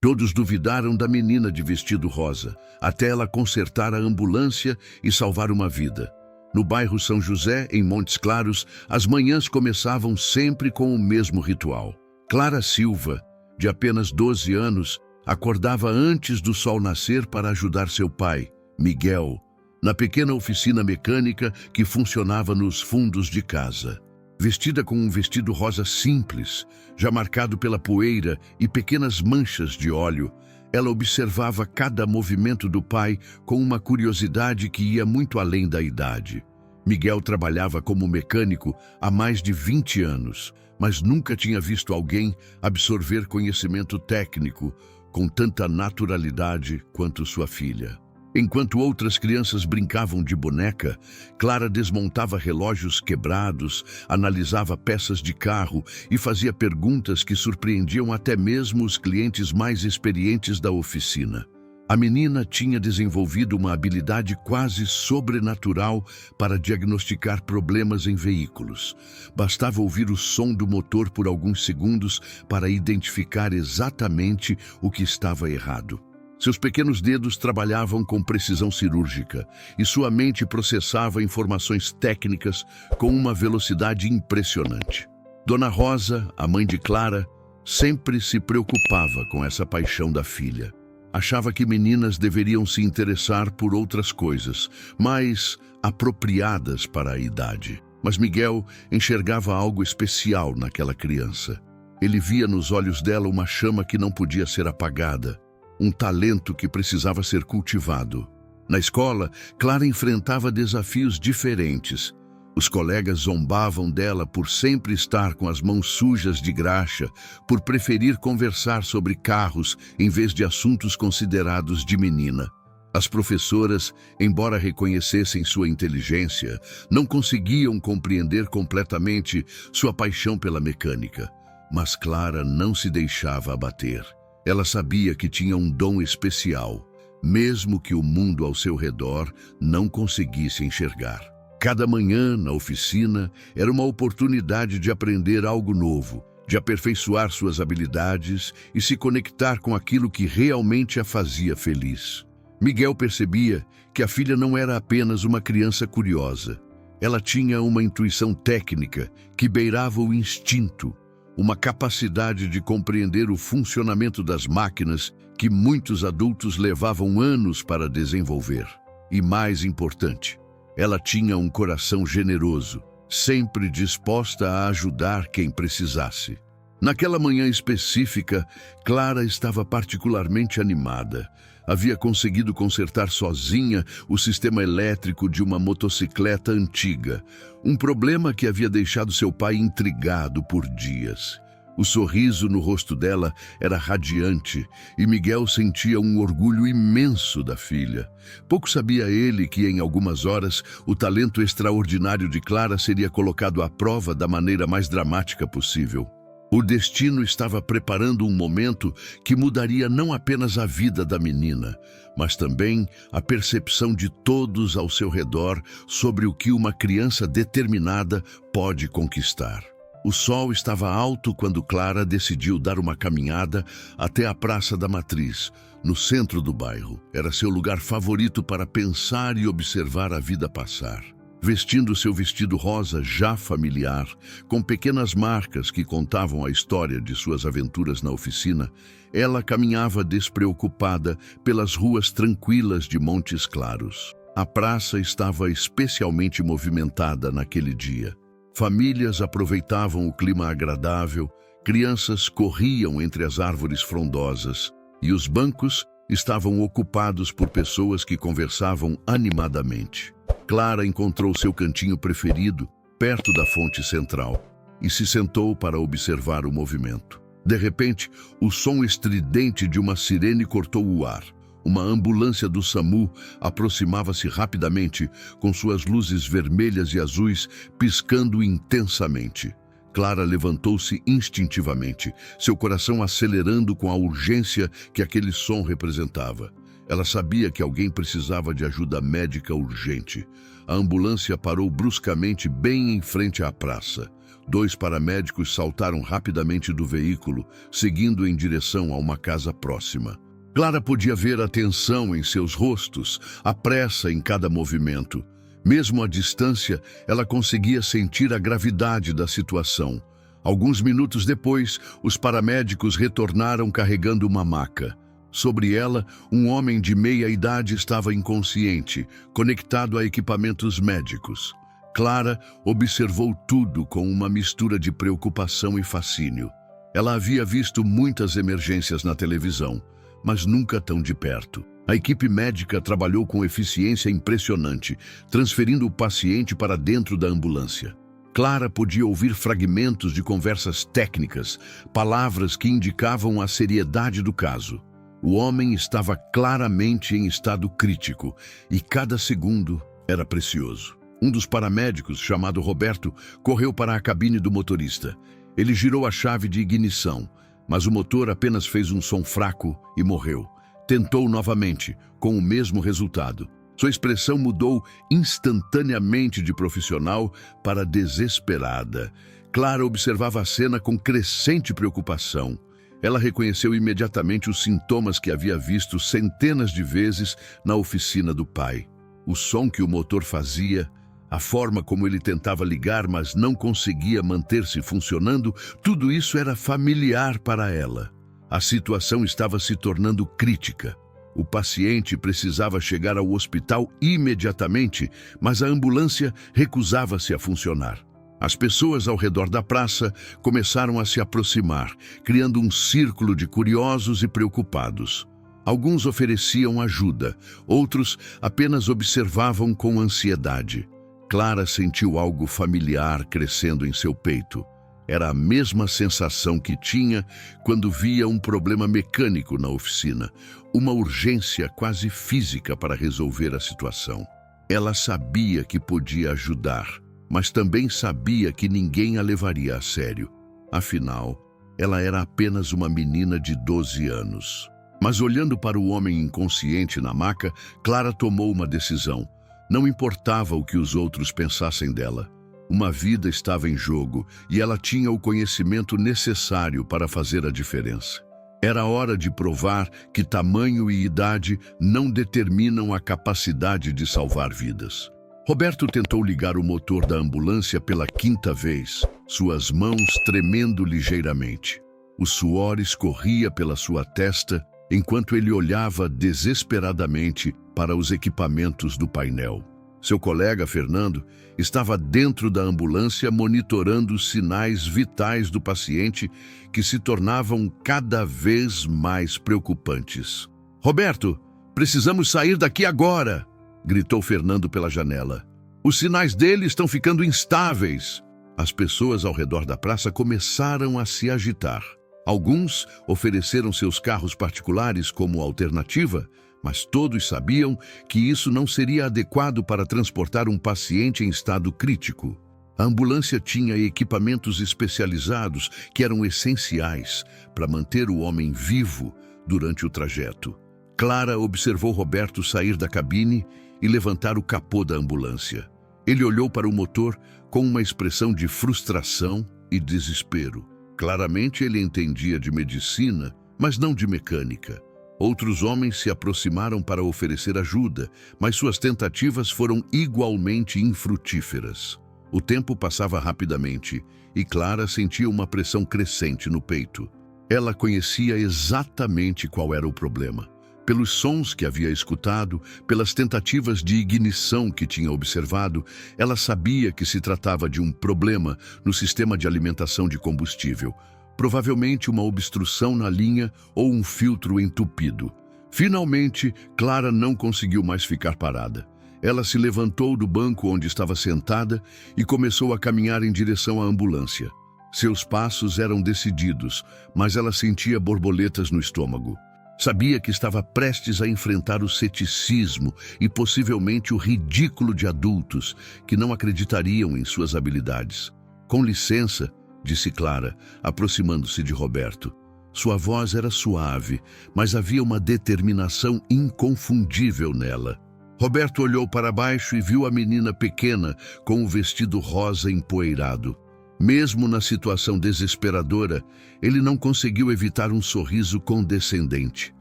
Todos duvidaram da menina de vestido rosa, até ela consertar a ambulância e salvar uma vida. No bairro São José, em Montes Claros, as manhãs começavam sempre com o mesmo ritual. Clara Silva, de apenas 12 anos, acordava antes do sol nascer para ajudar seu pai, Miguel, na pequena oficina mecânica que funcionava nos fundos de casa. Vestida com um vestido rosa simples, já marcado pela poeira e pequenas manchas de óleo, ela observava cada movimento do pai com uma curiosidade que ia muito além da idade. Miguel trabalhava como mecânico há mais de 20 anos, mas nunca tinha visto alguém absorver conhecimento técnico com tanta naturalidade quanto sua filha. Enquanto outras crianças brincavam de boneca, Clara desmontava relógios quebrados, analisava peças de carro e fazia perguntas que surpreendiam até mesmo os clientes mais experientes da oficina. A menina tinha desenvolvido uma habilidade quase sobrenatural para diagnosticar problemas em veículos. Bastava ouvir o som do motor por alguns segundos para identificar exatamente o que estava errado. Seus pequenos dedos trabalhavam com precisão cirúrgica e sua mente processava informações técnicas com uma velocidade impressionante. Dona Rosa, a mãe de Clara, sempre se preocupava com essa paixão da filha. Achava que meninas deveriam se interessar por outras coisas, mais apropriadas para a idade. Mas Miguel enxergava algo especial naquela criança. Ele via nos olhos dela uma chama que não podia ser apagada, um talento que precisava ser cultivado. Na escola, Clara enfrentava desafios diferentes. Os colegas zombavam dela por sempre estar com as mãos sujas de graxa, por preferir conversar sobre carros em vez de assuntos considerados de menina. As professoras, embora reconhecessem sua inteligência, não conseguiam compreender completamente sua paixão pela mecânica. Mas Clara não se deixava abater. Ela sabia que tinha um dom especial, mesmo que o mundo ao seu redor não conseguisse enxergar. Cada manhã, na oficina, era uma oportunidade de aprender algo novo, de aperfeiçoar suas habilidades e se conectar com aquilo que realmente a fazia feliz. Miguel percebia que a filha não era apenas uma criança curiosa. Ela tinha uma intuição técnica que beirava o instinto, uma capacidade de compreender o funcionamento das máquinas que muitos adultos levavam anos para desenvolver. E mais importante, ela tinha um coração generoso, sempre disposta a ajudar quem precisasse. Naquela manhã específica, Clara estava particularmente animada. Havia conseguido consertar sozinha o sistema elétrico de uma motocicleta antiga, um problema que havia deixado seu pai intrigado por dias. O sorriso no rosto dela era radiante e Miguel sentia um orgulho imenso da filha. Pouco sabia ele que, em algumas horas, o talento extraordinário de Clara seria colocado à prova da maneira mais dramática possível. O destino estava preparando um momento que mudaria não apenas a vida da menina, mas também a percepção de todos ao seu redor sobre o que uma criança determinada pode conquistar. O sol estava alto quando Clara decidiu dar uma caminhada até a Praça da Matriz, no centro do bairro. Era seu lugar favorito para pensar e observar a vida passar. Vestindo seu vestido rosa já familiar, com pequenas marcas que contavam a história de suas aventuras na oficina, ela caminhava despreocupada pelas ruas tranquilas de Montes Claros. A praça estava especialmente movimentada naquele dia. Famílias aproveitavam o clima agradável, crianças corriam entre as árvores frondosas e os bancos estavam ocupados por pessoas que conversavam animadamente. Clara encontrou seu cantinho preferido, perto da fonte central, e se sentou para observar o movimento. De repente, o som estridente de uma sirene cortou o ar. Uma ambulância do SAMU aproximava-se rapidamente, com suas luzes vermelhas e azuis piscando intensamente. Clara levantou-se instintivamente, seu coração acelerando com a urgência que aquele som representava. Ela sabia que alguém precisava de ajuda médica urgente. A ambulância parou bruscamente bem em frente à praça. 2 paramédicos saltaram rapidamente do veículo, seguindo em direção a uma casa próxima. Clara podia ver a tensão em seus rostos, a pressa em cada movimento. Mesmo à distância, ela conseguia sentir a gravidade da situação. Alguns minutos depois, os paramédicos retornaram carregando uma maca. Sobre ela, um homem de meia idade estava inconsciente, conectado a equipamentos médicos. Clara observou tudo com uma mistura de preocupação e fascínio. Ela havia visto muitas emergências na televisão, mas nunca tão de perto. A equipe médica trabalhou com eficiência impressionante, transferindo o paciente para dentro da ambulância. Clara podia ouvir fragmentos de conversas técnicas, palavras que indicavam a seriedade do caso. O homem estava claramente em estado crítico e cada segundo era precioso. Um dos paramédicos, chamado Roberto, correu para a cabine do motorista. Ele girou a chave de ignição, mas o motor apenas fez um som fraco e morreu. Tentou novamente, com o mesmo resultado. Sua expressão mudou instantaneamente de profissional para desesperada. Clara observava a cena com crescente preocupação. Ela reconheceu imediatamente os sintomas que havia visto centenas de vezes na oficina do pai. O som que o motor fazia, a forma como ele tentava ligar, mas não conseguia manter-se funcionando, tudo isso era familiar para ela. A situação estava se tornando crítica. O paciente precisava chegar ao hospital imediatamente, mas a ambulância recusava-se a funcionar. As pessoas ao redor da praça começaram a se aproximar, criando um círculo de curiosos e preocupados. Alguns ofereciam ajuda, outros apenas observavam com ansiedade. Clara sentiu algo familiar crescendo em seu peito. Era a mesma sensação que tinha quando via um problema mecânico na oficina, uma urgência quase física para resolver a situação. Ela sabia que podia ajudar, mas também sabia que ninguém a levaria a sério. Afinal, ela era apenas uma menina de 12 anos. Mas olhando para o homem inconsciente na maca, Clara tomou uma decisão. Não importava o que os outros pensassem dela. Uma vida estava em jogo e ela tinha o conhecimento necessário para fazer a diferença. Era hora de provar que tamanho e idade não determinam a capacidade de salvar vidas. Roberto tentou ligar o motor da ambulância pela 5ª vez, suas mãos tremendo ligeiramente. O suor escorria pela sua testa enquanto ele olhava desesperadamente para os equipamentos do painel. Seu colega, Fernando, estava dentro da ambulância monitorando os sinais vitais do paciente que se tornavam cada vez mais preocupantes. "Roberto, precisamos sair daqui agora!" gritou Fernando pela janela. "Os sinais dele estão ficando instáveis." As pessoas ao redor da praça começaram a se agitar. Alguns ofereceram seus carros particulares como alternativa, mas todos sabiam que isso não seria adequado para transportar um paciente em estado crítico. A ambulância tinha equipamentos especializados que eram essenciais para manter o homem vivo durante o trajeto. Clara observou Roberto sair da cabine e levantar o capô da ambulância. Ele olhou para o motor com uma expressão de frustração e desespero. Claramente ele entendia de medicina, mas não de mecânica. Outros homens se aproximaram para oferecer ajuda, mas suas tentativas foram igualmente infrutíferas. O tempo passava rapidamente e Clara sentia uma pressão crescente no peito. Ela conhecia exatamente qual era o problema. Pelos sons que havia escutado, pelas tentativas de ignição que tinha observado, ela sabia que se tratava de um problema no sistema de alimentação de combustível. Provavelmente uma obstrução na linha ou um filtro entupido. Finalmente, Clara não conseguiu mais ficar parada. Ela se levantou do banco onde estava sentada e começou a caminhar em direção à ambulância. Seus passos eram decididos, mas ela sentia borboletas no estômago. Sabia que estava prestes a enfrentar o ceticismo e possivelmente o ridículo de adultos que não acreditariam em suas habilidades. "Com licença", disse Clara, aproximando-se de Roberto. Sua voz era suave, mas havia uma determinação inconfundível nela. Roberto olhou para baixo e viu a menina pequena com o vestido rosa empoeirado. Mesmo na situação desesperadora, ele não conseguiu evitar um sorriso condescendente.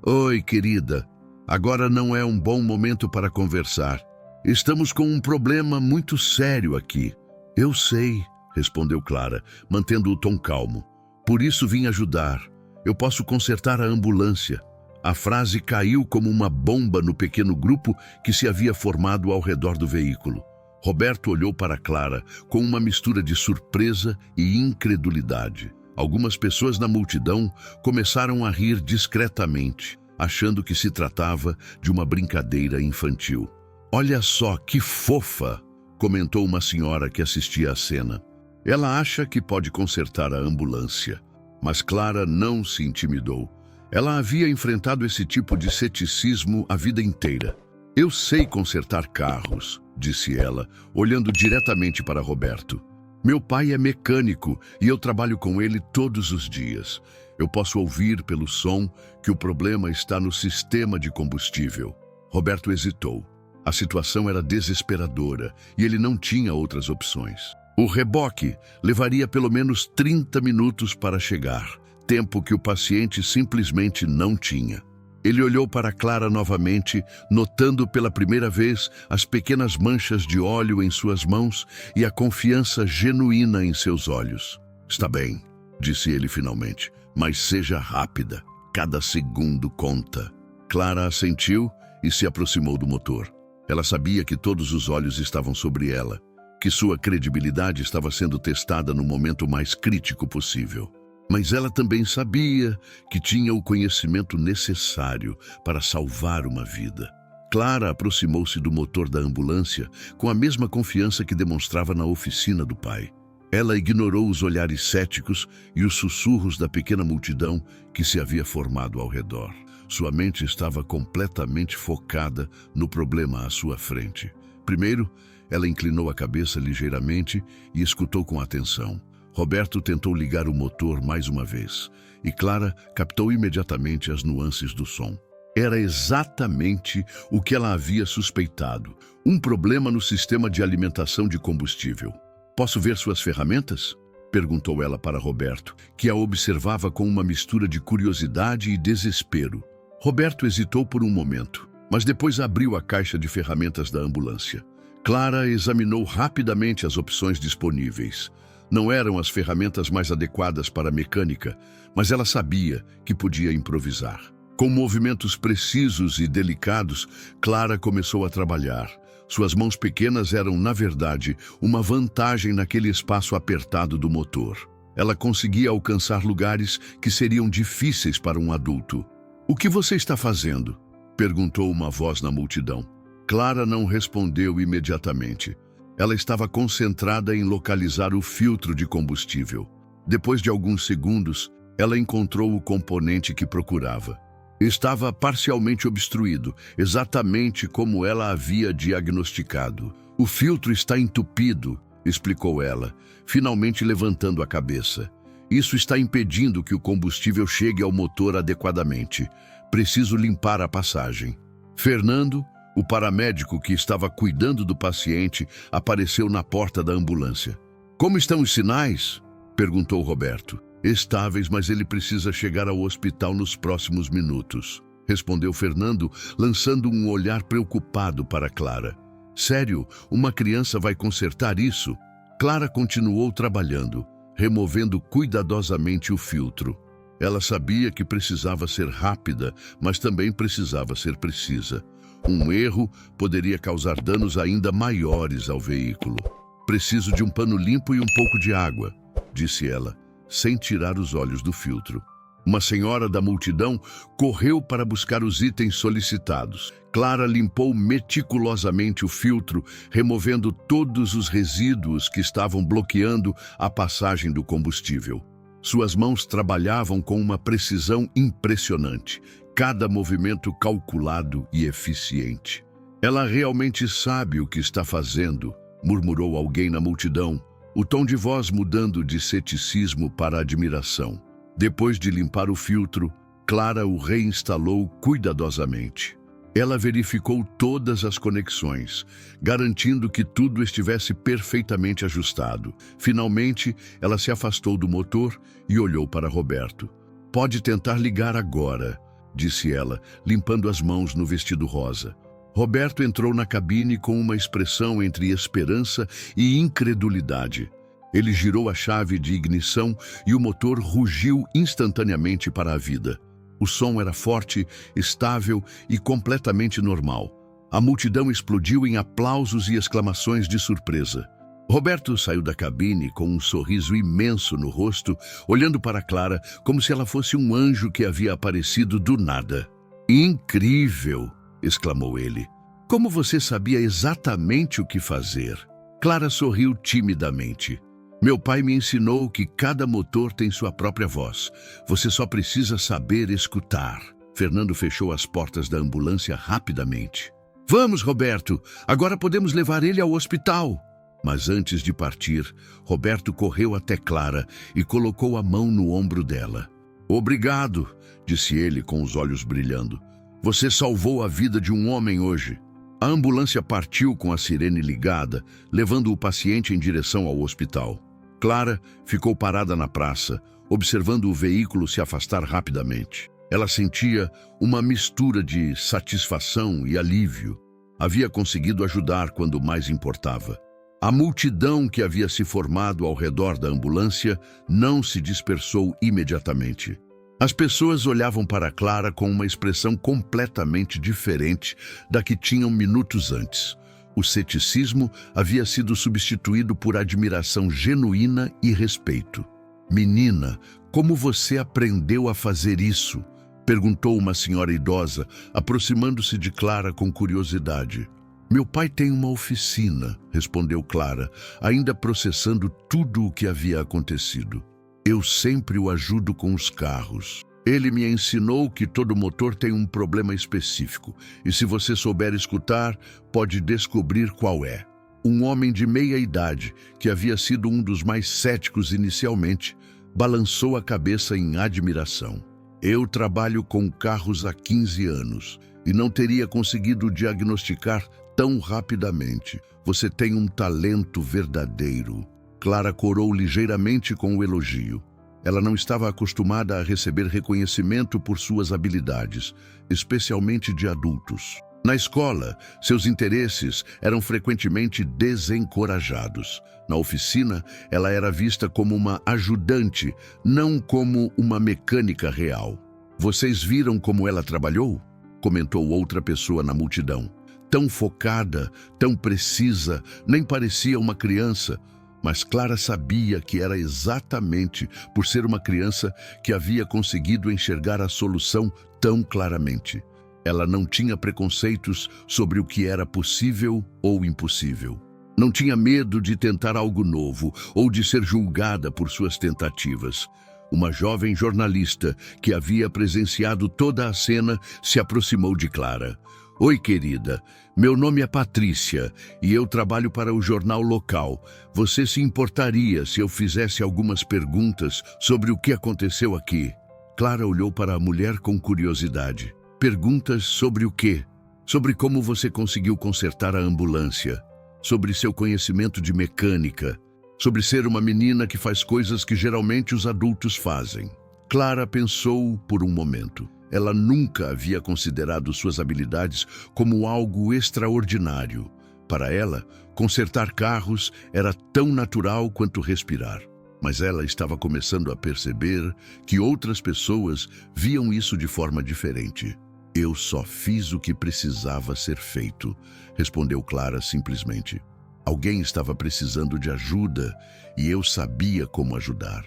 Oi, querida. Agora não é um bom momento para conversar. Estamos com um problema muito sério aqui. Eu sei, respondeu Clara, mantendo o tom calmo. Por isso vim ajudar. Eu posso consertar a ambulância. A frase caiu como uma bomba no pequeno grupo que se havia formado ao redor do veículo. Roberto olhou para Clara com uma mistura de surpresa e incredulidade. Algumas pessoas na multidão começaram a rir discretamente, achando que se tratava de uma brincadeira infantil. Olha só que fofa, comentou uma senhora que assistia à cena. Ela acha que pode consertar a ambulância. Mas Clara não se intimidou. Ela havia enfrentado esse tipo de ceticismo a vida inteira. Eu sei consertar carros, disse ela, olhando diretamente para Roberto. Meu pai é mecânico e eu trabalho com ele todos os dias. Eu posso ouvir pelo som que o problema está no sistema de combustível. Roberto hesitou. A situação era desesperadora e ele não tinha outras opções. O reboque levaria pelo menos 30 minutos para chegar, tempo que o paciente simplesmente não tinha. Ele olhou para Clara novamente, notando pela primeira vez as pequenas manchas de óleo em suas mãos e a confiança genuína em seus olhos. Está bem, disse ele finalmente, mas seja rápida. Cada segundo conta. Clara assentiu e se aproximou do motor. Ela sabia que todos os olhos estavam sobre ela, que sua credibilidade estava sendo testada no momento mais crítico possível. Mas ela também sabia que tinha o conhecimento necessário para salvar uma vida. Clara aproximou-se do motor da ambulância com a mesma confiança que demonstrava na oficina do pai. Ela ignorou os olhares céticos e os sussurros da pequena multidão que se havia formado ao redor. Sua mente estava completamente focada no problema à sua frente. Primeiro, ela inclinou a cabeça ligeiramente e escutou com atenção. Roberto tentou ligar o motor mais uma vez, e Clara captou imediatamente as nuances do som. Era exatamente o que ela havia suspeitado, um problema no sistema de alimentação de combustível. Posso ver suas ferramentas? Perguntou ela para Roberto, que a observava com uma mistura de curiosidade e desespero. Roberto hesitou por um momento, mas depois abriu a caixa de ferramentas da ambulância. Clara examinou rapidamente as opções disponíveis. Não eram as ferramentas mais adequadas para a mecânica, mas ela sabia que podia improvisar. Com movimentos precisos e delicados, Clara começou a trabalhar. Suas mãos pequenas eram, na verdade, uma vantagem naquele espaço apertado do motor. Ela conseguia alcançar lugares que seriam difíceis para um adulto. "O que você está fazendo?" perguntou uma voz na multidão. Clara não respondeu imediatamente. Ela estava concentrada em localizar o filtro de combustível. Depois de alguns segundos, ela encontrou o componente que procurava. Estava parcialmente obstruído, exatamente como ela havia diagnosticado. "O filtro está entupido", explicou ela, finalmente levantando a cabeça. "Isso está impedindo que o combustível chegue ao motor adequadamente. Preciso limpar a passagem." Fernando, o paramédico que estava cuidando do paciente, apareceu na porta da ambulância. "Como estão os sinais?" perguntou Roberto. "Estáveis, mas ele precisa chegar ao hospital nos próximos minutos", respondeu Fernando, lançando um olhar preocupado para Clara. "Sério, uma criança vai consertar isso?" Clara continuou trabalhando, removendo cuidadosamente o filtro. Ela sabia que precisava ser rápida, mas também precisava ser precisa. Um erro poderia causar danos ainda maiores ao veículo. "Preciso de um pano limpo e um pouco de água", disse ela, sem tirar os olhos do filtro. Uma senhora da multidão correu para buscar os itens solicitados. Clara limpou meticulosamente o filtro, removendo todos os resíduos que estavam bloqueando a passagem do combustível. Suas mãos trabalhavam com uma precisão impressionante, cada movimento calculado e eficiente. "Ela realmente sabe o que está fazendo", murmurou alguém na multidão, o tom de voz mudando de ceticismo para admiração. Depois de limpar o filtro, Clara o reinstalou cuidadosamente. Ela verificou todas as conexões, garantindo que tudo estivesse perfeitamente ajustado. Finalmente, ela se afastou do motor e olhou para Roberto. "Pode tentar ligar agora", disse ela, limpando as mãos no vestido rosa. Roberto entrou na cabine com uma expressão entre esperança e incredulidade. Ele girou a chave de ignição e o motor rugiu instantaneamente para a vida. O som era forte, estável e completamente normal. A multidão explodiu em aplausos e exclamações de surpresa. Roberto saiu da cabine com um sorriso imenso no rosto, olhando para Clara como se ela fosse um anjo que havia aparecido do nada. "Incrível!" exclamou ele. "Como você sabia exatamente o que fazer?" Clara sorriu timidamente. "Meu pai me ensinou que cada motor tem sua própria voz. Você só precisa saber escutar." Fernando fechou as portas da ambulância rapidamente. "Vamos, Roberto! Agora podemos levar ele ao hospital!" Mas antes de partir, Roberto correu até Clara e colocou a mão no ombro dela. "Obrigado", disse ele com os olhos brilhando. "Você salvou a vida de um homem hoje." A ambulância partiu com a sirene ligada, levando o paciente em direção ao hospital. Clara ficou parada na praça, observando o veículo se afastar rapidamente. Ela sentia uma mistura de satisfação e alívio. Havia conseguido ajudar quando mais importava. A multidão que havia se formado ao redor da ambulância não se dispersou imediatamente. As pessoas olhavam para Clara com uma expressão completamente diferente da que tinham minutos antes. O ceticismo havia sido substituído por admiração genuína e respeito. "Menina, como você aprendeu a fazer isso?" perguntou uma senhora idosa, aproximando-se de Clara com curiosidade. "Meu pai tem uma oficina", respondeu Clara, ainda processando tudo o que havia acontecido. "Eu sempre o ajudo com os carros. Ele me ensinou que todo motor tem um problema específico, e se você souber escutar, pode descobrir qual é." Um homem de meia idade, que havia sido um dos mais céticos inicialmente, balançou a cabeça em admiração. "Eu trabalho com carros há 15 anos e não teria conseguido diagnosticar tão rapidamente. Você tem um talento verdadeiro." Clara corou ligeiramente com o elogio. Ela não estava acostumada a receber reconhecimento por suas habilidades, especialmente de adultos. Na escola, seus interesses eram frequentemente desencorajados. Na oficina, ela era vista como uma ajudante, não como uma mecânica real. "Vocês viram como ela trabalhou?" comentou outra pessoa na multidão. "Tão focada, tão precisa, nem parecia uma criança." Mas Clara sabia que era exatamente por ser uma criança que havia conseguido enxergar a solução tão claramente. Ela não tinha preconceitos sobre o que era possível ou impossível. Não tinha medo de tentar algo novo ou de ser julgada por suas tentativas. Uma jovem jornalista que havia presenciado toda a cena se aproximou de Clara. "Oi, querida. Meu nome é Patrícia e eu trabalho para o jornal local. Você se importaria se eu fizesse algumas perguntas sobre o que aconteceu aqui?" Clara olhou para a mulher com curiosidade. "Perguntas sobre o quê?" "Sobre como você conseguiu consertar a ambulância, sobre seu conhecimento de mecânica, sobre ser uma menina que faz coisas que geralmente os adultos fazem." Clara pensou por um momento. Ela nunca havia considerado suas habilidades como algo extraordinário. Para ela, consertar carros era tão natural quanto respirar. Mas ela estava começando a perceber que outras pessoas viam isso de forma diferente. "Eu só fiz o que precisava ser feito", respondeu Clara simplesmente. "Alguém estava precisando de ajuda e eu sabia como ajudar."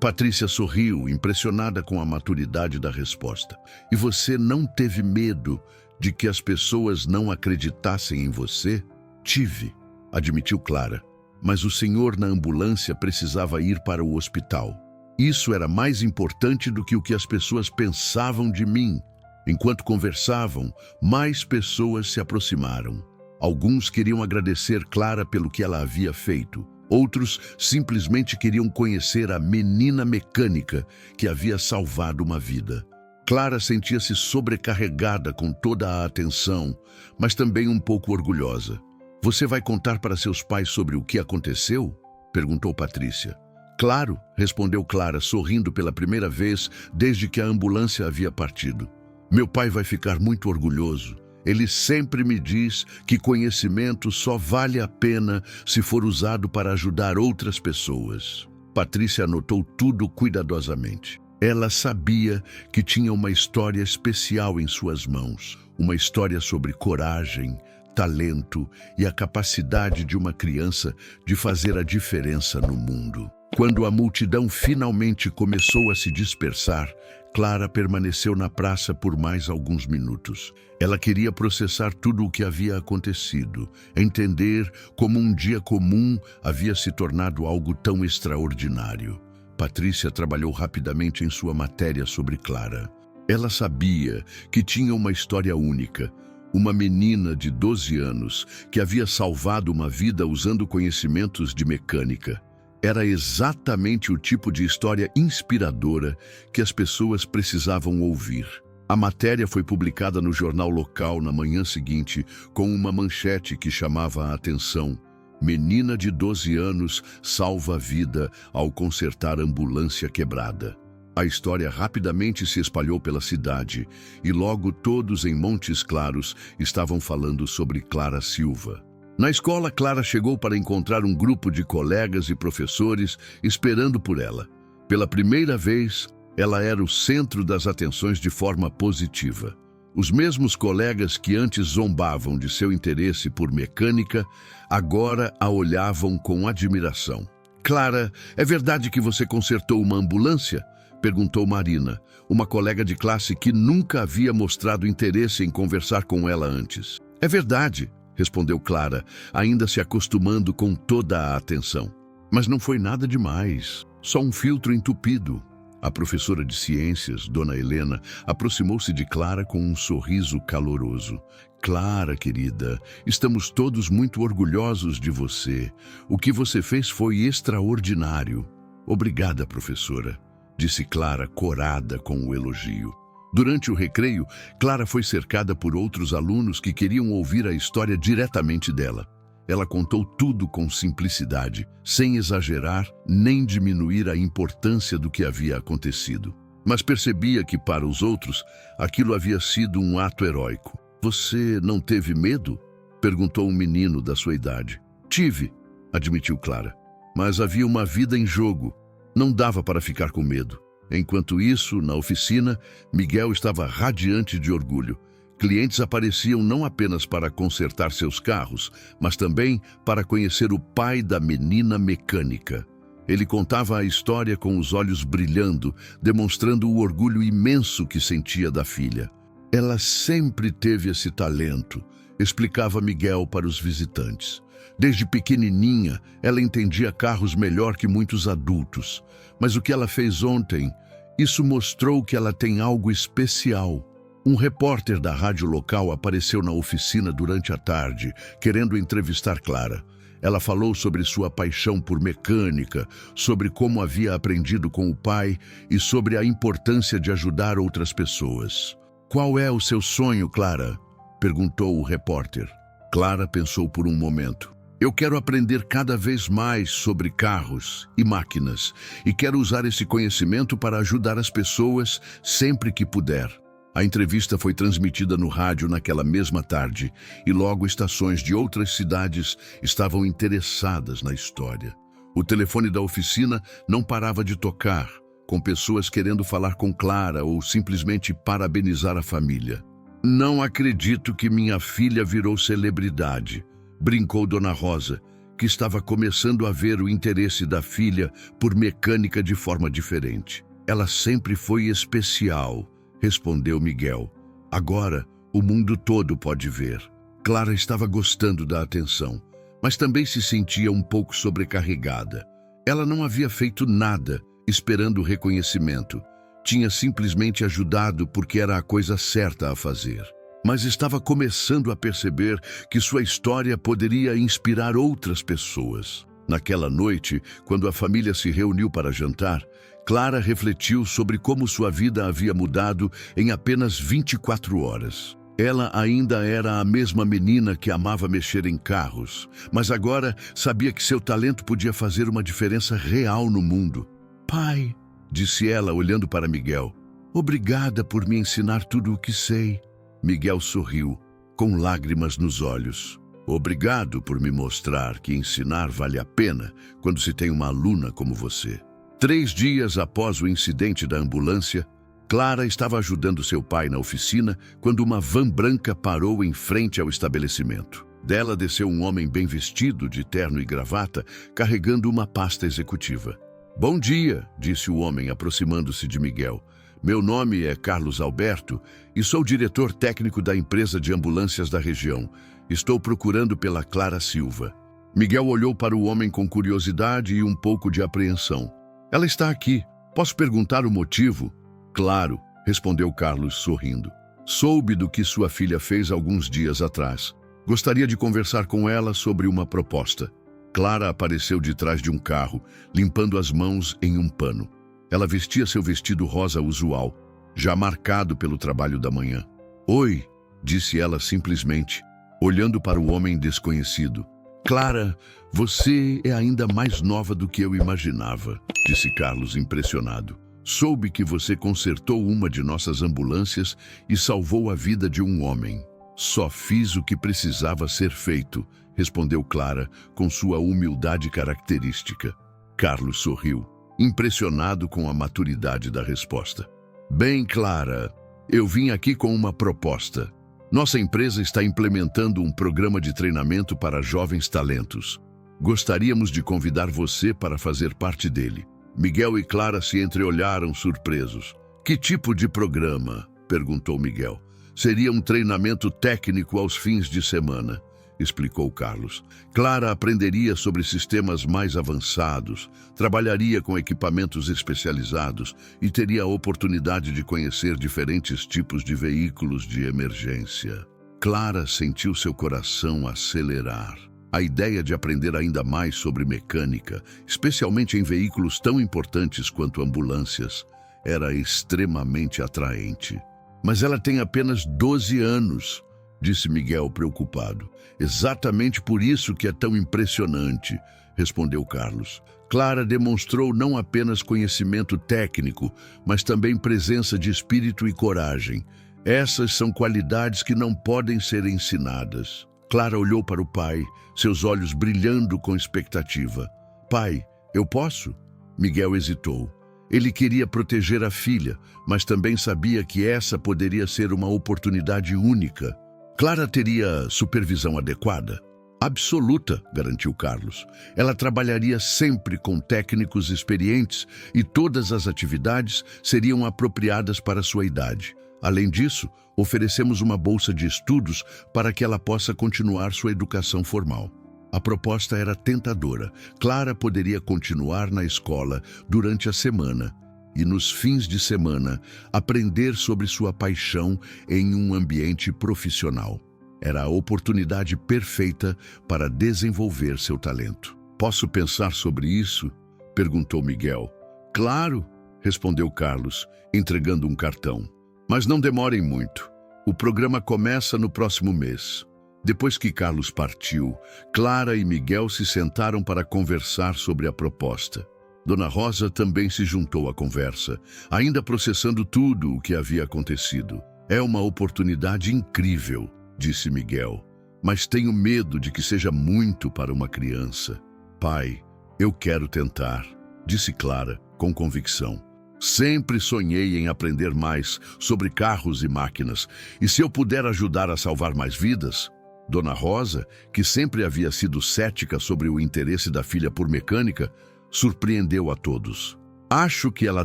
Patrícia sorriu, impressionada com a maturidade da resposta. "E você não teve medo de que as pessoas não acreditassem em você?" "Tive", admitiu Clara. "Mas o senhor na ambulância precisava ir para o hospital. Isso era mais importante do que o que as pessoas pensavam de mim." Enquanto conversavam, mais pessoas se aproximaram. Alguns queriam agradecer Clara pelo que ela havia feito. Outros simplesmente queriam conhecer a menina mecânica que havia salvado uma vida. Clara sentia-se sobrecarregada com toda a atenção, mas também um pouco orgulhosa. Você vai contar para seus pais sobre o que aconteceu? Perguntou Patrícia. Claro, respondeu Clara, sorrindo pela primeira vez desde que a ambulância havia partido. Meu pai vai ficar muito orgulhoso. Ele sempre me diz que conhecimento só vale a pena se for usado para ajudar outras pessoas. Patrícia anotou tudo cuidadosamente. Ela sabia que tinha uma história especial em suas mãos, uma história sobre coragem, talento e a capacidade de uma criança de fazer a diferença no mundo. Quando a multidão finalmente começou a se dispersar, Clara permaneceu na praça por mais alguns minutos. Ela queria processar tudo o que havia acontecido, entender como um dia comum havia se tornado algo tão extraordinário. Patrícia trabalhou rapidamente em sua matéria sobre Clara. Ela sabia que tinha uma história única, uma menina de 12 anos que havia salvado uma vida usando conhecimentos de mecânica. Era exatamente o tipo de história inspiradora que as pessoas precisavam ouvir. A matéria foi publicada no jornal local na manhã seguinte com uma manchete que chamava a atenção. Menina de 12 anos salva a vida ao consertar ambulância quebrada. A história rapidamente se espalhou pela cidade e logo todos em Montes Claros estavam falando sobre Clara Silva. Na escola, Clara chegou para encontrar um grupo de colegas e professores esperando por ela. Pela primeira vez, ela era o centro das atenções de forma positiva. Os mesmos colegas que antes zombavam de seu interesse por mecânica, agora a olhavam com admiração. Clara, é verdade que você consertou uma ambulância? Perguntou Marina, uma colega de classe que nunca havia mostrado interesse em conversar com ela antes. É verdade, respondeu Clara, ainda se acostumando com toda a atenção. Mas não foi nada demais, só um filtro entupido. A professora de ciências, Dona Helena, aproximou-se de Clara com um sorriso caloroso. Clara, querida, estamos todos muito orgulhosos de você. O que você fez foi extraordinário. Obrigada, professora, disse Clara, corada com o elogio. Durante o recreio, Clara foi cercada por outros alunos que queriam ouvir a história diretamente dela. Ela contou tudo com simplicidade, sem exagerar nem diminuir a importância do que havia acontecido. Mas percebia que, para os outros, aquilo havia sido um ato heróico. Você não teve medo? Perguntou um menino da sua idade. Tive, admitiu Clara. Mas havia uma vida em jogo. Não dava para ficar com medo. Enquanto isso, na oficina, Miguel estava radiante de orgulho. Clientes apareciam não apenas para consertar seus carros, mas também para conhecer o pai da menina mecânica. Ele contava a história com os olhos brilhando, demonstrando o orgulho imenso que sentia da filha. Ela sempre teve esse talento, explicava Miguel para os visitantes. Desde pequenininha, ela entendia carros melhor que muitos adultos. Mas o que ela fez ontem, isso mostrou que ela tem algo especial. Um repórter da rádio local apareceu na oficina durante a tarde, querendo entrevistar Clara. Ela falou sobre sua paixão por mecânica, sobre como havia aprendido com o pai e sobre a importância de ajudar outras pessoas. Qual é o seu sonho, Clara? Perguntou o repórter. Clara pensou por um momento. Eu quero aprender cada vez mais sobre carros e máquinas e quero usar esse conhecimento para ajudar as pessoas sempre que puder. A entrevista foi transmitida no rádio naquela mesma tarde e logo estações de outras cidades estavam interessadas na história. O telefone da oficina não parava de tocar, com pessoas querendo falar com Clara ou simplesmente parabenizar a família. Não acredito que minha filha virou celebridade, brincou Dona Rosa, que estava começando a ver o interesse da filha por mecânica de forma diferente. Ela sempre foi especial, respondeu Miguel. Agora, o mundo todo pode ver. Clara estava gostando da atenção, mas também se sentia um pouco sobrecarregada. Ela não havia feito nada esperando reconhecimento. Tinha simplesmente ajudado porque era a coisa certa a fazer. Mas estava começando a perceber que sua história poderia inspirar outras pessoas. Naquela noite, quando a família se reuniu para jantar, Clara refletiu sobre como sua vida havia mudado em apenas 24 horas. Ela ainda era a mesma menina que amava mexer em carros, mas agora sabia que seu talento podia fazer uma diferença real no mundo. Pai, disse ela olhando para Miguel, obrigada por me ensinar tudo o que sei. Miguel sorriu, com lágrimas nos olhos. Obrigado por me mostrar que ensinar vale a pena quando se tem uma aluna como você. 3 dias após o incidente da ambulância, Clara estava ajudando seu pai na oficina quando uma van branca parou em frente ao estabelecimento. Dela desceu um homem bem vestido, de terno e gravata, carregando uma pasta executiva. Bom dia, disse o homem, aproximando-se de Miguel. Meu nome é Carlos Alberto e sou diretor técnico da empresa de ambulâncias da região. Estou procurando pela Clara Silva. Miguel olhou para o homem com curiosidade e um pouco de apreensão. Ela está aqui. Posso perguntar o motivo? Claro, respondeu Carlos, sorrindo. Soube do que sua filha fez alguns dias atrás. Gostaria de conversar com ela sobre uma proposta. Clara apareceu de trás de um carro, limpando as mãos em um pano. Ela vestia seu vestido rosa usual, já marcado pelo trabalho da manhã. Oi, disse ela simplesmente, olhando para o homem desconhecido. Clara, você é ainda mais nova do que eu imaginava, disse Carlos impressionado. Soube que você consertou uma de nossas ambulâncias e salvou a vida de um homem. Só fiz o que precisava ser feito, respondeu Clara com sua humildade característica. Carlos sorriu, impressionado com a maturidade da resposta. Bem, Clara, eu vim aqui com uma proposta. Nossa empresa está implementando um programa de treinamento para jovens talentos. Gostaríamos de convidar você para fazer parte dele. Miguel e Clara se entreolharam surpresos. Que tipo de programa? Perguntou Miguel. Seria um treinamento técnico aos fins de semana, explicou Carlos. Clara aprenderia sobre sistemas mais avançados, trabalharia com equipamentos especializados e teria a oportunidade de conhecer diferentes tipos de veículos de emergência. Clara sentiu seu coração acelerar. A ideia de aprender ainda mais sobre mecânica, especialmente em veículos tão importantes quanto ambulâncias, era extremamente atraente. Mas ela tem apenas 12 anos, disse Miguel preocupado. Exatamente por isso que é tão impressionante, respondeu Carlos. Clara demonstrou não apenas conhecimento técnico, mas também presença de espírito e coragem. Essas são qualidades que não podem ser ensinadas. Clara olhou para o pai, seus olhos brilhando com expectativa. Pai, eu posso? Miguel hesitou. Ele queria proteger a filha, mas também sabia que essa poderia ser uma oportunidade única. Clara teria supervisão adequada? Absoluta, garantiu Carlos. Ela trabalharia sempre com técnicos experientes e todas as atividades seriam apropriadas para sua idade. Além disso, oferecemos uma bolsa de estudos para que ela possa continuar sua educação formal. A proposta era tentadora. Clara poderia continuar na escola durante a semana e, nos fins de semana, aprender sobre sua paixão em um ambiente profissional. Era a oportunidade perfeita para desenvolver seu talento. Posso pensar sobre isso? Perguntou Miguel. Claro, respondeu Carlos, entregando um cartão. Mas não demorem muito. O programa começa no próximo mês. Depois que Carlos partiu, Clara e Miguel se sentaram para conversar sobre a proposta. Dona Rosa também se juntou à conversa, ainda processando tudo o que havia acontecido. É uma oportunidade incrível, disse Miguel, mas tenho medo de que seja muito para uma criança. Pai, eu quero tentar, disse Clara com convicção. Sempre sonhei em aprender mais sobre carros e máquinas, e se eu puder ajudar a salvar mais vidas... Dona Rosa, que sempre havia sido cética sobre o interesse da filha por mecânica, surpreendeu a todos. Acho que ela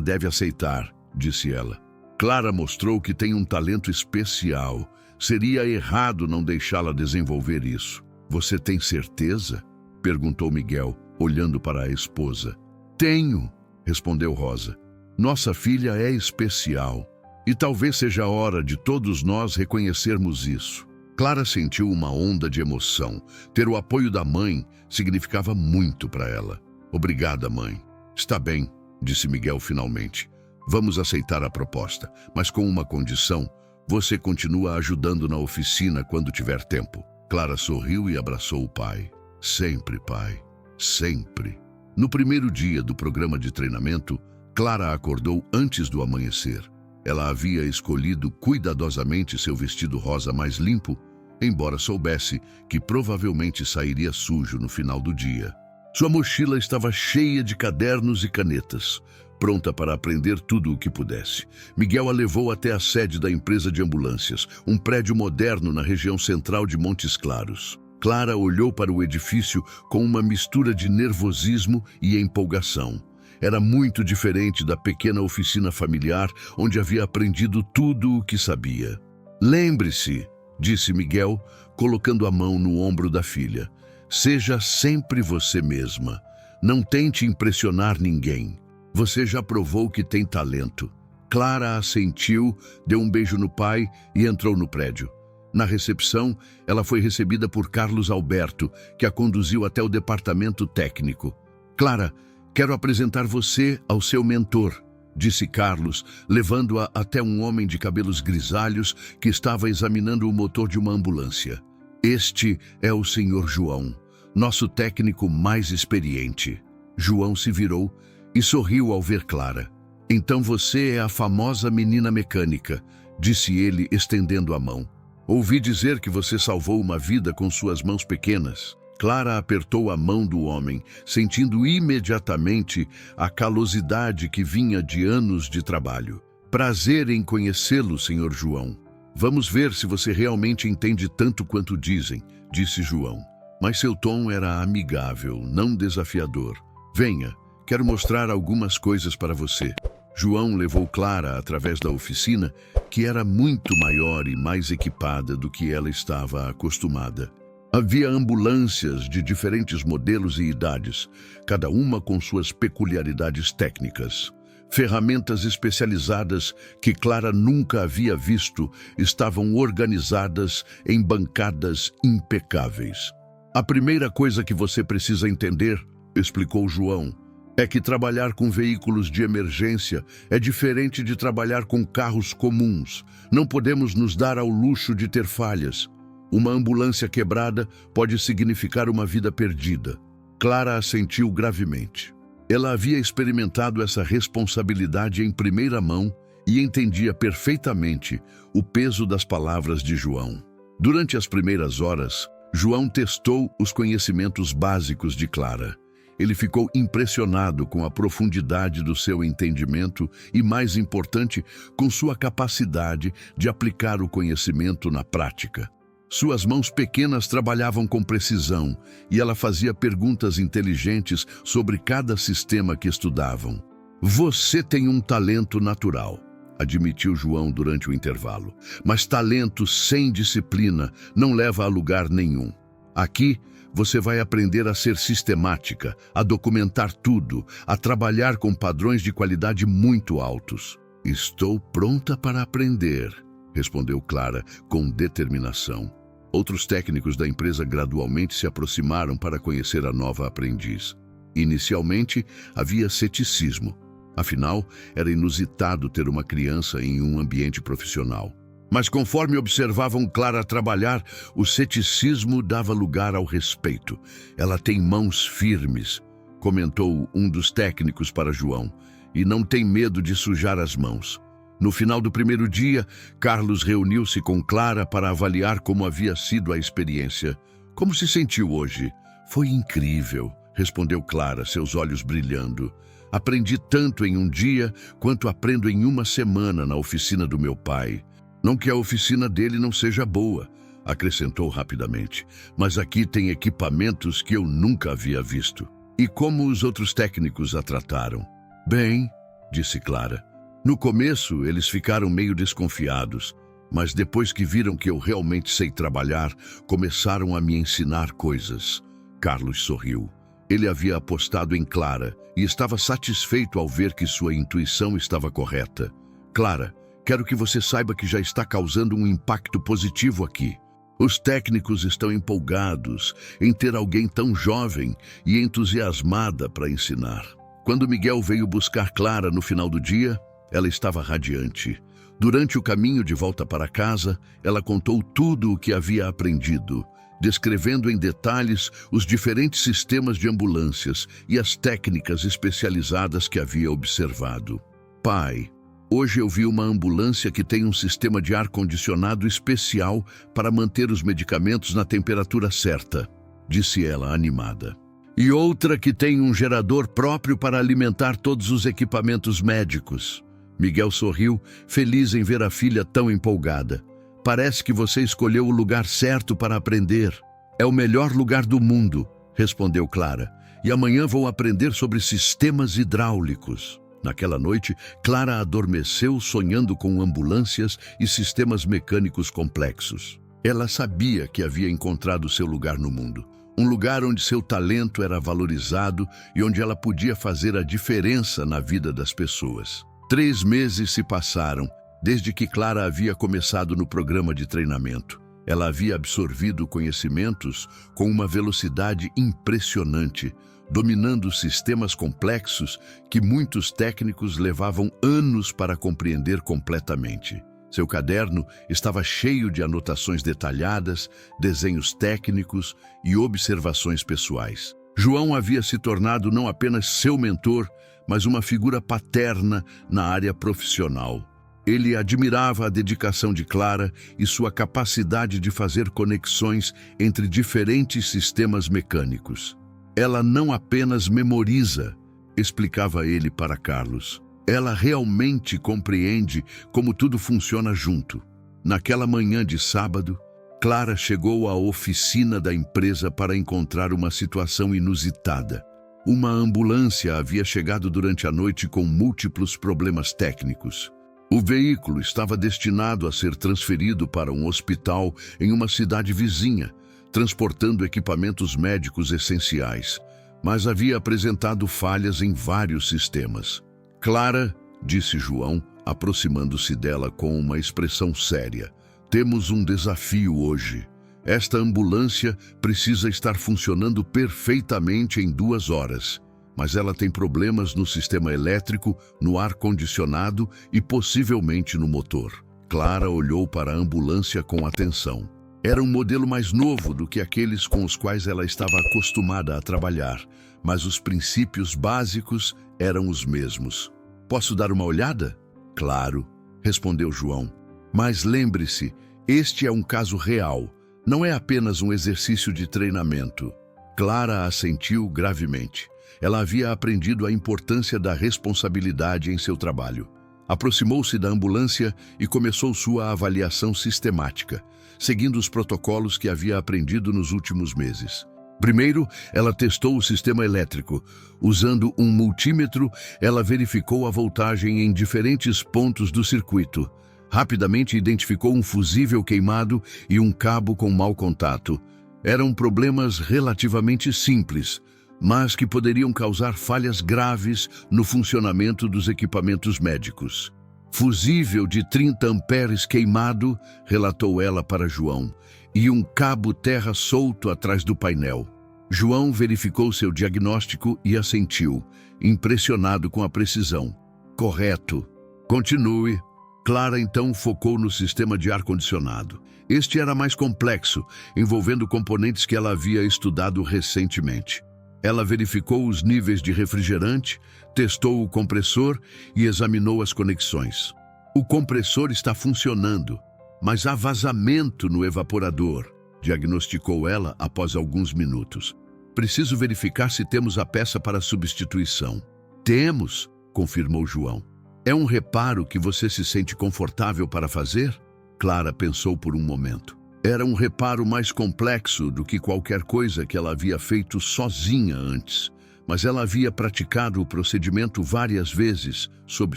deve aceitar, disse ela. Clara mostrou que tem um talento especial. Seria errado não deixá-la desenvolver isso. Você tem certeza? Perguntou Miguel, olhando para a esposa. Tenho, respondeu Rosa. Nossa filha é especial, e talvez seja a hora de todos nós reconhecermos isso. Clara sentiu uma onda de emoção. Ter o apoio da mãe significava muito para ela. Obrigada, mãe. Está bem, disse Miguel finalmente. Vamos aceitar a proposta, mas com uma condição. Você continua ajudando na oficina quando tiver tempo. Clara sorriu e abraçou o pai. Sempre, pai. Sempre. No primeiro dia do programa de treinamento, Clara acordou antes do amanhecer. Ela havia escolhido cuidadosamente seu vestido rosa mais limpo, embora soubesse que provavelmente sairia sujo no final do dia. Sua mochila estava cheia de cadernos e canetas, pronta para aprender tudo o que pudesse. Miguel a levou até a sede da empresa de ambulâncias, um prédio moderno na região central de Montes Claros. Clara olhou para o edifício com uma mistura de nervosismo e empolgação. Era muito diferente da pequena oficina familiar onde havia aprendido tudo o que sabia. Lembre-se, disse Miguel, colocando a mão no ombro da filha. Seja sempre você mesma. Não tente impressionar ninguém. Você já provou que tem talento. Clara assentiu, deu um beijo no pai e entrou no prédio. Na recepção, ela foi recebida por Carlos Alberto, que a conduziu até o departamento técnico. Clara, quero apresentar você ao seu mentor, disse Carlos, levando-a até um homem de cabelos grisalhos que estava examinando o motor de uma ambulância. Este é o Sr. João, nosso técnico mais experiente. João se virou e sorriu ao ver Clara. Então você é a famosa menina mecânica, disse ele estendendo a mão. Ouvi dizer que você salvou uma vida com suas mãos pequenas. Clara apertou a mão do homem, sentindo imediatamente a calosidade que vinha de anos de trabalho. Prazer em conhecê-lo, Sr. João. Vamos ver se você realmente entende tanto quanto dizem, disse João. Mas seu tom era amigável, não desafiador. Venha, quero mostrar algumas coisas para você. João levou Clara através da oficina, que era muito maior e mais equipada do que ela estava acostumada. Havia ambulâncias de diferentes modelos e idades, cada uma com suas peculiaridades técnicas. Ferramentas especializadas que Clara nunca havia visto estavam organizadas em bancadas impecáveis. A primeira coisa que você precisa entender, explicou João, é que trabalhar com veículos de emergência é diferente de trabalhar com carros comuns. Não podemos nos dar ao luxo de ter falhas. Uma ambulância quebrada pode significar uma vida perdida. Clara assentiu gravemente. Ela havia experimentado essa responsabilidade em primeira mão e entendia perfeitamente o peso das palavras de João. Durante as primeiras horas, João testou os conhecimentos básicos de Clara. Ele ficou impressionado com a profundidade do seu entendimento e, mais importante, com sua capacidade de aplicar o conhecimento na prática. Suas mãos pequenas trabalhavam com precisão e ela fazia perguntas inteligentes sobre cada sistema que estudavam. Você tem um talento natural, admitiu João durante o intervalo, mas talento sem disciplina não leva a lugar nenhum. Aqui, você vai aprender a ser sistemática, a documentar tudo, a trabalhar com padrões de qualidade muito altos. Estou pronta para aprender, respondeu Clara com determinação. Outros técnicos da empresa gradualmente se aproximaram para conhecer a nova aprendiz. Inicialmente, havia ceticismo. Afinal, era inusitado ter uma criança em um ambiente profissional. Mas conforme observavam Clara trabalhar, o ceticismo dava lugar ao respeito. Ela tem mãos firmes, comentou um dos técnicos para João, e não tem medo de sujar as mãos. No final do primeiro dia, Carlos reuniu-se com Clara para avaliar como havia sido a experiência. Como se sentiu hoje? Foi incrível, respondeu Clara, seus olhos brilhando. Aprendi tanto em um dia quanto aprendo em uma semana na oficina do meu pai. Não que a oficina dele não seja boa, acrescentou rapidamente, mas aqui tem equipamentos que eu nunca havia visto. E como os outros técnicos a trataram? Bem, disse Clara. No começo, eles ficaram meio desconfiados, mas depois que viram que eu realmente sei trabalhar, começaram a me ensinar coisas. Carlos sorriu. Ele havia apostado em Clara e estava satisfeito ao ver que sua intuição estava correta. Clara, quero que você saiba que já está causando um impacto positivo aqui. Os técnicos estão empolgados em ter alguém tão jovem e entusiasmada para ensinar. Quando Miguel veio buscar Clara no final do dia, ela estava radiante. Durante o caminho de volta para casa, ela contou tudo o que havia aprendido, descrevendo em detalhes os diferentes sistemas de ambulâncias e as técnicas especializadas que havia observado. Pai, hoje eu vi uma ambulância que tem um sistema de ar-condicionado especial para manter os medicamentos na temperatura certa, disse ela animada. E outra que tem um gerador próprio para alimentar todos os equipamentos médicos. Miguel sorriu, feliz em ver a filha tão empolgada. Parece que você escolheu o lugar certo para aprender. É o melhor lugar do mundo, respondeu Clara. E amanhã vou aprender sobre sistemas hidráulicos. Naquela noite, Clara adormeceu sonhando com ambulâncias e sistemas mecânicos complexos. Ela sabia que havia encontrado seu lugar no mundo. Um lugar onde seu talento era valorizado e onde ela podia fazer a diferença na vida das pessoas. 3 meses se passaram desde que Clara havia começado no programa de treinamento. Ela havia absorvido conhecimentos com uma velocidade impressionante, dominando sistemas complexos que muitos técnicos levavam anos para compreender completamente. Seu caderno estava cheio de anotações detalhadas, desenhos técnicos e observações pessoais. João havia se tornado não apenas seu mentor, mas uma figura paterna na área profissional. Ele admirava a dedicação de Clara e sua capacidade de fazer conexões entre diferentes sistemas mecânicos. Ela não apenas memoriza, explicava ele para Carlos. Ela realmente compreende como tudo funciona junto. Naquela manhã de sábado, Clara chegou à oficina da empresa para encontrar uma situação inusitada. Uma ambulância havia chegado durante a noite com múltiplos problemas técnicos. O veículo estava destinado a ser transferido para um hospital em uma cidade vizinha, transportando equipamentos médicos essenciais, mas havia apresentado falhas em vários sistemas. Clara, disse João, aproximando-se dela com uma expressão séria. Temos um desafio hoje. Esta ambulância precisa estar funcionando perfeitamente em 2 horas, mas ela tem problemas no sistema elétrico, no ar-condicionado e possivelmente no motor. Clara olhou para a ambulância com atenção. Era um modelo mais novo do que aqueles com os quais ela estava acostumada a trabalhar, mas os princípios básicos eram os mesmos. Posso dar uma olhada? Claro, respondeu João. Mas lembre-se, este é um caso real, não é apenas um exercício de treinamento. Clara assentiu gravemente. Ela havia aprendido a importância da responsabilidade em seu trabalho. Aproximou-se da ambulância e começou sua avaliação sistemática, seguindo os protocolos que havia aprendido nos últimos meses. Primeiro, ela testou o sistema elétrico. Usando um multímetro, ela verificou a voltagem em diferentes pontos do circuito. Rapidamente identificou um fusível queimado e um cabo com mau contato. Eram problemas relativamente simples, mas que poderiam causar falhas graves no funcionamento dos equipamentos médicos. Fusível de 30 amperes queimado, relatou ela para João, e um cabo terra solto atrás do painel. João verificou seu diagnóstico e assentiu, impressionado com a precisão. Correto. Continue. Clara então focou no sistema de ar-condicionado. Este era mais complexo, envolvendo componentes que ela havia estudado recentemente. Ela verificou os níveis de refrigerante, testou o compressor e examinou as conexões. O compressor está funcionando, mas há vazamento no evaporador, diagnosticou ela após alguns minutos. Preciso verificar se temos a peça para substituição. Temos, confirmou João. É um reparo que você se sente confortável para fazer? Clara pensou por um momento. Era um reparo mais complexo do que qualquer coisa que ela havia feito sozinha antes, mas ela havia praticado o procedimento várias vezes sob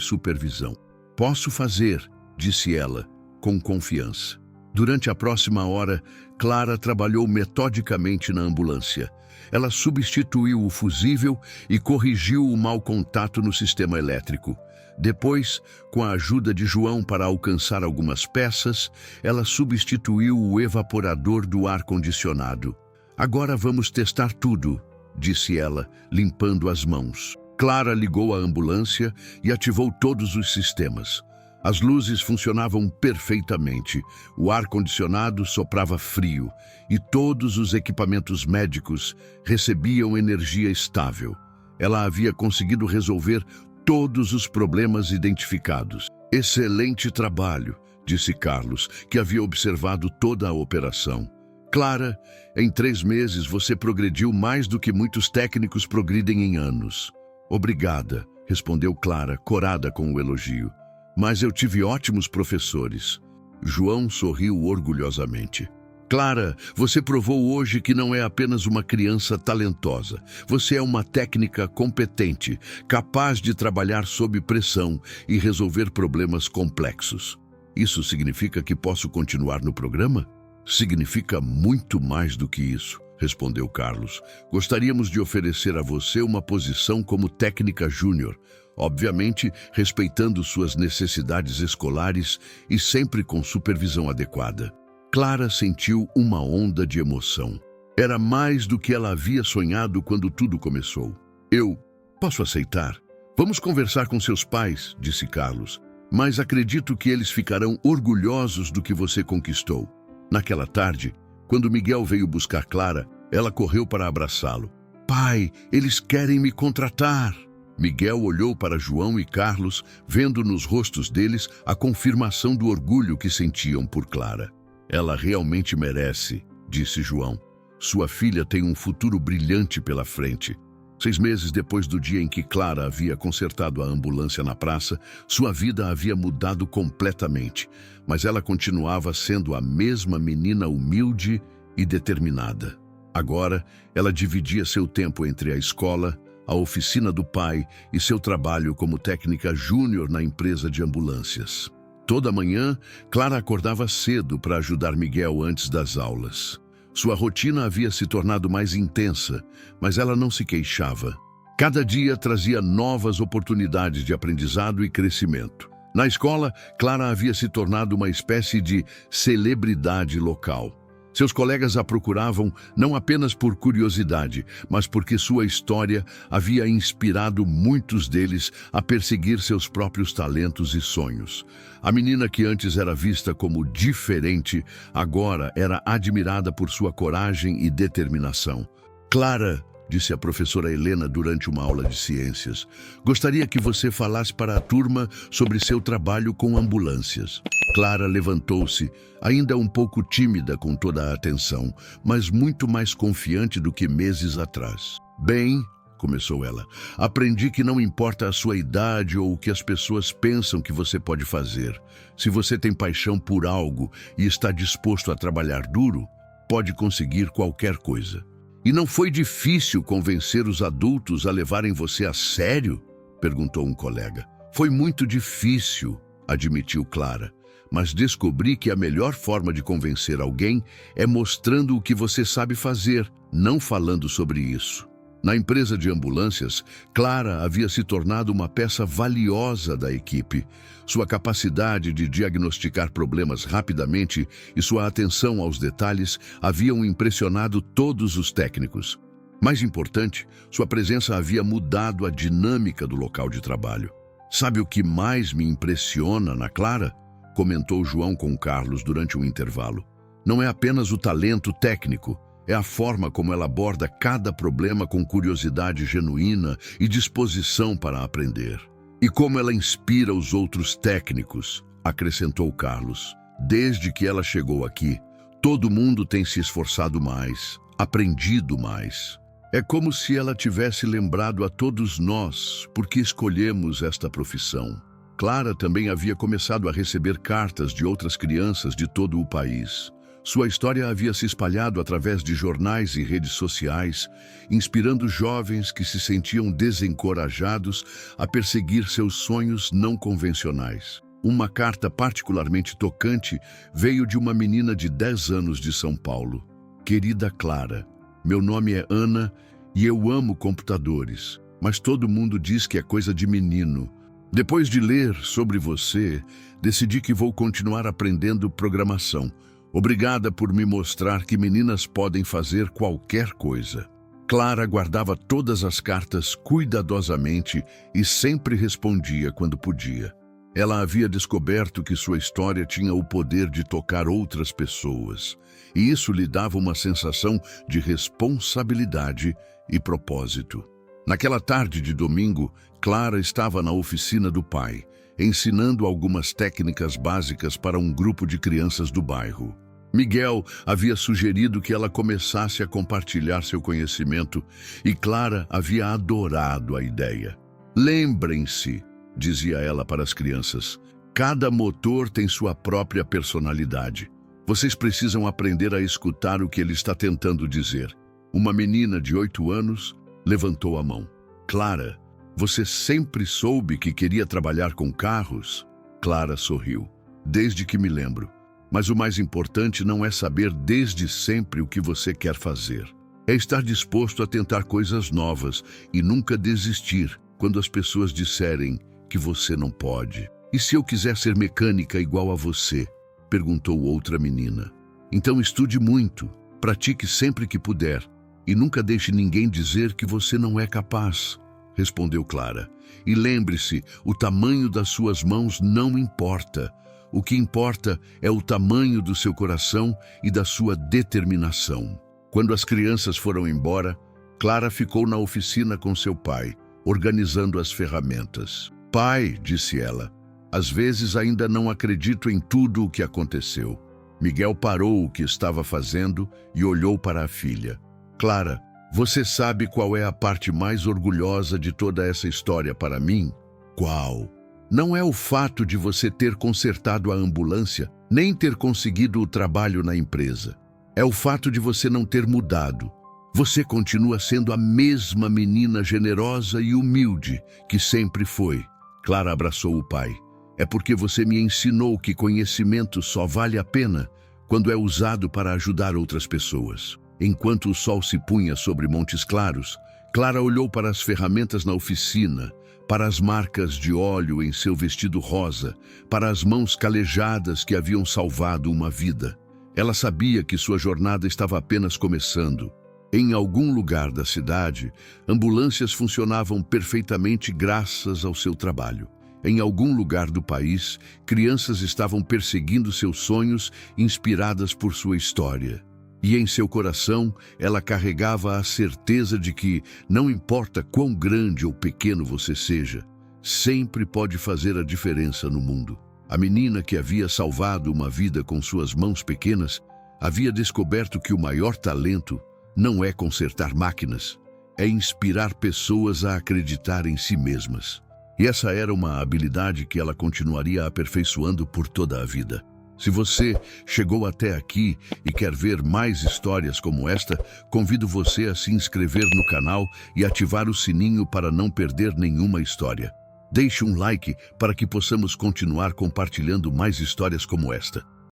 supervisão. Posso fazer, disse ela, com confiança. Durante a próxima hora, Clara trabalhou metodicamente na ambulância. Ela substituiu o fusível e corrigiu o mau contato no sistema elétrico. Depois, com a ajuda de João para alcançar algumas peças, ela substituiu o evaporador do ar-condicionado. Agora vamos testar tudo, disse ela, limpando as mãos. Clara ligou a ambulância e ativou todos os sistemas. As luzes funcionavam perfeitamente, o ar-condicionado soprava frio e todos os equipamentos médicos recebiam energia estável. Ela havia conseguido resolver todos os problemas identificados. Excelente trabalho, disse Carlos, que havia observado toda a operação. Clara, em 3 meses você progrediu mais do que muitos técnicos progridem em anos. Obrigada, respondeu Clara, corada com o elogio. Mas eu tive ótimos professores. João sorriu orgulhosamente. Clara, você provou hoje que não é apenas uma criança talentosa. Você é uma técnica competente, capaz de trabalhar sob pressão e resolver problemas complexos. Isso significa que posso continuar no programa? Significa muito mais do que isso, respondeu Carlos. Gostaríamos de oferecer a você uma posição como técnica júnior, obviamente respeitando suas necessidades escolares e sempre com supervisão adequada. Clara sentiu uma onda de emoção. Era mais do que ela havia sonhado quando tudo começou. Eu posso aceitar. Vamos conversar com seus pais, disse Carlos, mas acredito que eles ficarão orgulhosos do que você conquistou. Naquela tarde, quando Miguel veio buscar Clara, ela correu para abraçá-lo. Pai, eles querem me contratar. Miguel olhou para João e Carlos, vendo nos rostos deles a confirmação do orgulho que sentiam por Clara. Ela realmente merece, disse João. Sua filha tem um futuro brilhante pela frente. 6 meses depois do dia em que Clara havia consertado a ambulância na praça, sua vida havia mudado completamente, mas ela continuava sendo a mesma menina humilde e determinada. Agora, ela dividia seu tempo entre a escola, a oficina do pai e seu trabalho como técnica júnior na empresa de ambulâncias. Toda manhã, Clara acordava cedo para ajudar Miguel antes das aulas. Sua rotina havia se tornado mais intensa, mas ela não se queixava. Cada dia trazia novas oportunidades de aprendizado e crescimento. Na escola, Clara havia se tornado uma espécie de celebridade local. Seus colegas a procuravam não apenas por curiosidade, mas porque sua história havia inspirado muitos deles a perseguir seus próprios talentos e sonhos. A menina que antes era vista como diferente, agora era admirada por sua coragem e determinação. Clara, disse a professora Helena durante uma aula de ciências, gostaria que você falasse para a turma sobre seu trabalho com ambulâncias. Clara levantou-se, ainda um pouco tímida com toda a atenção, mas muito mais confiante do que meses atrás. Bem, começou ela, aprendi que não importa a sua idade ou o que as pessoas pensam que você pode fazer. Se você tem paixão por algo e está disposto a trabalhar duro, pode conseguir qualquer coisa. E não foi difícil convencer os adultos a levarem você a sério? Perguntou um colega. Foi muito difícil, admitiu Clara. Mas descobri que a melhor forma de convencer alguém é mostrando o que você sabe fazer, não falando sobre isso. Na empresa de ambulâncias, Clara havia se tornado uma peça valiosa da equipe. Sua capacidade de diagnosticar problemas rapidamente e sua atenção aos detalhes haviam impressionado todos os técnicos. Mais importante, sua presença havia mudado a dinâmica do local de trabalho. Sabe o que mais me impressiona na Clara? Comentou João com Carlos durante um intervalo. Não é apenas o talento técnico, é a forma como ela aborda cada problema com curiosidade genuína e disposição para aprender. E como ela inspira os outros técnicos, acrescentou Carlos. Desde que ela chegou aqui, todo mundo tem se esforçado mais, aprendido mais. É como se ela tivesse lembrado a todos nós porque escolhemos esta profissão. Clara também havia começado a receber cartas de outras crianças de todo o país. Sua história havia se espalhado através de jornais e redes sociais, inspirando jovens que se sentiam desencorajados a perseguir seus sonhos não convencionais. Uma carta particularmente tocante veio de uma menina de 10 anos de São Paulo. Querida Clara, meu nome é Ana e eu amo computadores, mas todo mundo diz que é coisa de menino. Depois de ler sobre você, decidi que vou continuar aprendendo programação. Obrigada por me mostrar que meninas podem fazer qualquer coisa. Clara guardava todas as cartas cuidadosamente e sempre respondia quando podia. Ela havia descoberto que sua história tinha o poder de tocar outras pessoas, e isso lhe dava uma sensação de responsabilidade e propósito. Naquela tarde de domingo, Clara estava na oficina do pai, ensinando algumas técnicas básicas para um grupo de crianças do bairro. Miguel havia sugerido que ela começasse a compartilhar seu conhecimento e Clara havia adorado a ideia. Lembrem-se, dizia ela para as crianças, cada motor tem sua própria personalidade. Vocês precisam aprender a escutar o que ele está tentando dizer. Uma menina de 8 anos levantou a mão. Clara, você sempre soube que queria trabalhar com carros? Clara sorriu. Desde que me lembro. Mas o mais importante não é saber desde sempre o que você quer fazer. É estar disposto a tentar coisas novas e nunca desistir quando as pessoas disserem que você não pode. E se eu quiser ser mecânica igual a você? Perguntou outra menina. Então estude muito, pratique sempre que puder e nunca deixe ninguém dizer que você não é capaz, respondeu Clara. E lembre-se, o tamanho das suas mãos não importa. O que importa é o tamanho do seu coração e da sua determinação. Quando as crianças foram embora, Clara ficou na oficina com seu pai, organizando as ferramentas. Pai, disse ela, às vezes ainda não acredito em tudo o que aconteceu. Miguel parou o que estava fazendo e olhou para a filha. Clara, você sabe qual é a parte mais orgulhosa de toda essa história para mim? Qual? Não é o fato de você ter consertado a ambulância, nem ter conseguido o trabalho na empresa. É o fato de você não ter mudado. Você continua sendo a mesma menina generosa e humilde que sempre foi. Clara abraçou o pai. É porque você me ensinou que conhecimento só vale a pena quando é usado para ajudar outras pessoas. Enquanto o sol se punha sobre Montes Claros, Clara olhou para as ferramentas na oficina, para as marcas de óleo em seu vestido rosa, para as mãos calejadas que haviam salvado uma vida. Ela sabia que sua jornada estava apenas começando. Em algum lugar da cidade, ambulâncias funcionavam perfeitamente graças ao seu trabalho. Em algum lugar do país, crianças estavam perseguindo seus sonhos, inspiradas por sua história. E em seu coração, ela carregava a certeza de que, não importa quão grande ou pequeno você seja, sempre pode fazer a diferença no mundo. A menina que havia salvado uma vida com suas mãos pequenas, havia descoberto que o maior talento não é consertar máquinas, é inspirar pessoas a acreditar em si mesmas. E essa era uma habilidade que ela continuaria aperfeiçoando por toda a vida. Se você chegou até aqui e quer ver mais histórias como esta, convido você a se inscrever no canal e ativar o sininho para não perder nenhuma história. Deixe um like para que possamos continuar compartilhando mais histórias como esta.